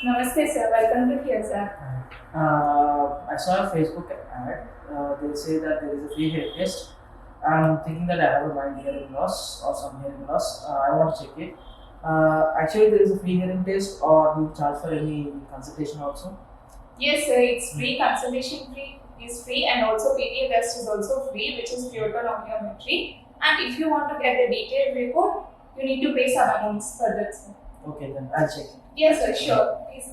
Namaste sir, welcome to Hearzap. I saw a Facebook ad. They say that there is a free hair test. I'm thinking that I have a mild hearing loss or some hearing loss. I want to check it. Actually, there is a free hearing test, or do you charge for any consultation also? Yes sir, it's free, consultation fee is free and also PTA test is also free, which is pure audiometry. And if you want to get the detailed report, you need to pay some amounts for that sir. Okay, then I'll check it. Yes sir, sure. Please.